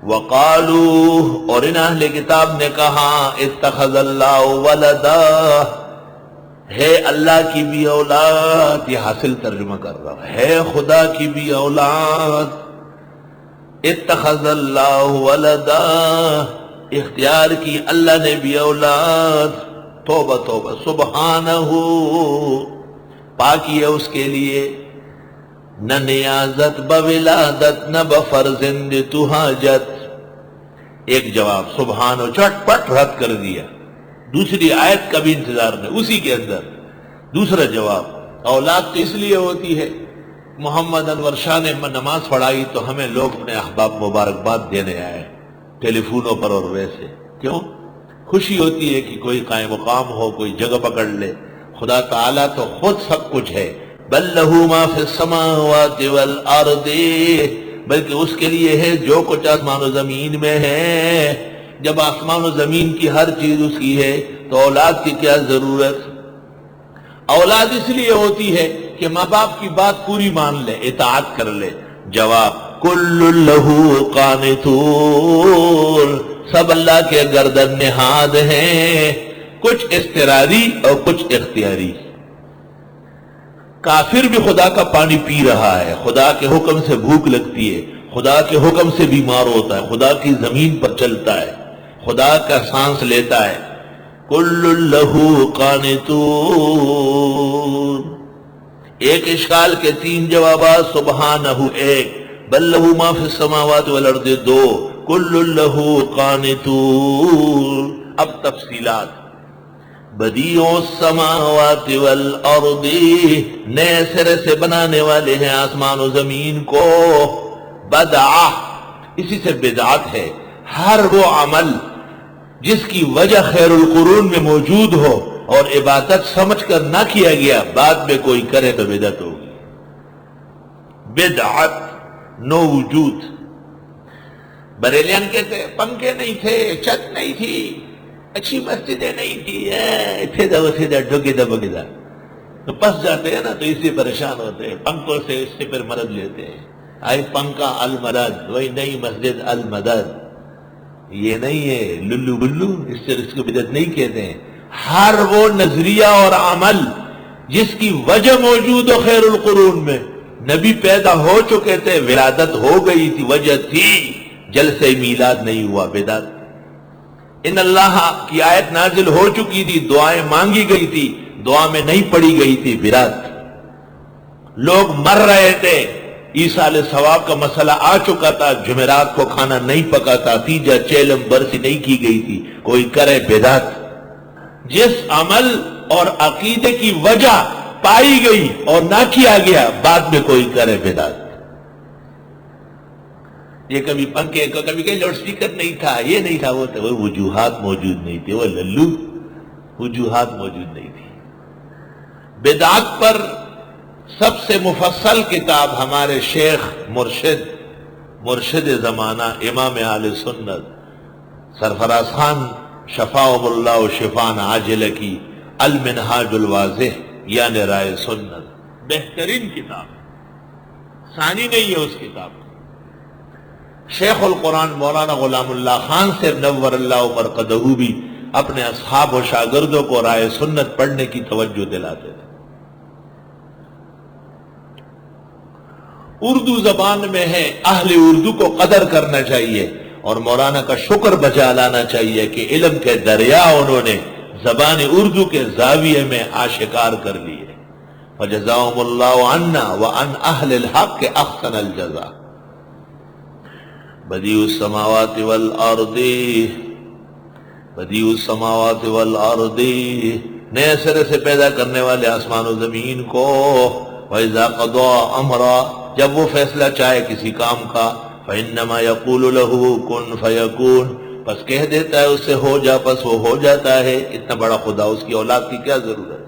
وقالوا، اور ان اہل کتاب نے کہا، اتخذ اللہ ولدا، ہے اللہ کی بھی اولاد. یہ حاصل ترجمہ کر رہا ہے خدا کی بھی اولاد. اتخذ اللہ ولدا، اختیار کی اللہ نے بھی اولاد. توبہ توبہ، سبحانہ، پاکی ہے اس کے لیے، نہ نیازت بولادت نہ بفرزند تو حاجت. ایک جواب سبحانہ چٹ پٹ رد کر دیا. دوسری آیت کا بھی انتظار نہیں، اسی کے اندر دوسرا جواب. اولاد تو اس لیے ہوتی ہے، محمد انور شاہ نے نماز پڑھائی تو ہمیں لوگ اپنے احباب مبارکباد دینے آئے ٹیلی فونوں پر، اور ویسے کیوں خوشی ہوتی ہے کہ کوئی قائم مقام ہو، کوئی جگہ پکڑ لے. خدا تعالیٰ تو خود سب کچھ ہے. بل لہ ما فی السماوات والارض، بلکہ اس کے لیے ہے جو کچھ آسمان و زمین میں ہے. جب آسمان و زمین کی ہر چیز اس کی ہے تو اولاد کی کیا ضرورت؟ اولاد اس لیے ہوتی ہے کہ ماں باپ کی بات پوری مان لے، اطاعت کر لے. جواب کل لہ قانتون، سب اللہ کے گردن نہاد ہیں، کچھ اضطراری اور کچھ اختیاری. کافر بھی خدا کا پانی پی رہا ہے، خدا کے حکم سے بھوک لگتی ہے، خدا کے حکم سے بیمار ہوتا ہے، خدا کی زمین پر چلتا ہے، خدا کا سانس لیتا ہے. کل لہ قانتون. ایک اشکال کے تین جوابات، سبحانہ ایک، بل لہ ما فی السماوات والارض دو، کل لہ قانتون. اب تفصیلات. بدیع السماوات والارض، نئے سرے سے بنانے والے ہیں آسمان و زمین کو. بدعہ، اسی سے بدعت ہے ہر وہ عمل جس کی وجہ خیر القرون میں موجود ہو اور عبادت سمجھ کر نہ کیا گیا، بعد میں کوئی کرے تو بدعت ہوگی. بدعت نو وجود. بریلیان کہتے پنکھے نہیں تھے، چھت نہیں تھی، اچھی مسجدیں نہیں تھی، ڈھوکی دا تو پس جاتے ہیں نا، تو اس سے پریشان ہوتے ہیں. پنکھوں سے اس سے پھر مدد لیتے ہیں. آئی پنکھا المدد، وہی نئی مسجد المدد. یہ نہیں ہے للو بلو، اس کو بدعت نہیں کہتے ہیں. ہر وہ نظریہ اور عمل جس کی وجہ موجود ہو خیر القرون میں، نبی پیدا ہو چکے تھے، ولادت ہو گئی تھی، وجہ تھی، جلسہ میلاد نہیں ہوا، بدعت. ان اللہ کی آیت نازل ہو چکی تھی، دعائیں مانگی گئی تھی، دعا میں نہیں پڑھی گئی تھی، بدعت. لوگ مر رہے تھے، عیسیٰ علیہ الثواب کا مسئلہ آ چکا تھا، جمعرات کو کھانا نہیں پکا تھا، تیجا چیلم برسی نہیں کی گئی تھی، کوئی کرے بدعت. جس عمل اور عقیدے کی وجہ پائی گئی اور نہ کیا گیا، بعد میں کوئی کرے بدعت. یہ کبھی پنکھے کو، کبھی کہیں لاؤڈ سپیکر نہیں تھا، یہ نہیں تھا، وہ وجوہات موجود نہیں تھے، وہ للو وجوہات موجود نہیں تھی. بدعت پر سب سے مفصل کتاب ہمارے شیخ مرشد زمانہ امام اہل سنت سرفراز خان شفاہم اللہ و شفاء عاجلہ کی المنہاج الواضح یعنی رائے سنت، بہترین کتاب، ثانی نہیں ہے اس کتاب. شیخ القرآن مولانا غلام اللہ خان سے نور اللہ مرقدہ بھی اپنے اصحاب و شاگردوں کو رائے سنت پڑھنے کی توجہ دلاتے تھے. اردو زبان میں ہے، اہل اردو کو قدر کرنا چاہیے اور مولانا کا شکر بجا لانا چاہیے کہ علم کے دریا انہوں نے زبان اردو کے زاویے میں آشکار کر لیے. فجزاهم اللہ عنا وعن اہل الحق احسن الجزا. بدیع السماوات والارض، بدیع السماوات والارض، نئے سرے سے پیدا کرنے والے آسمان و زمین کو. وَإِذَا قَضَى أَمْرًا، جب وہ فیصلہ چاہے کسی کام کا، فَإِنَّمَا يَقُولُ لَهُ كُن فَيَكُونُ، پس کہہ دیتا ہے اس سے ہو جا، پس وہ ہو جاتا ہے. اتنا بڑا خدا، اس کی اولاد کی کیا ضرورت؟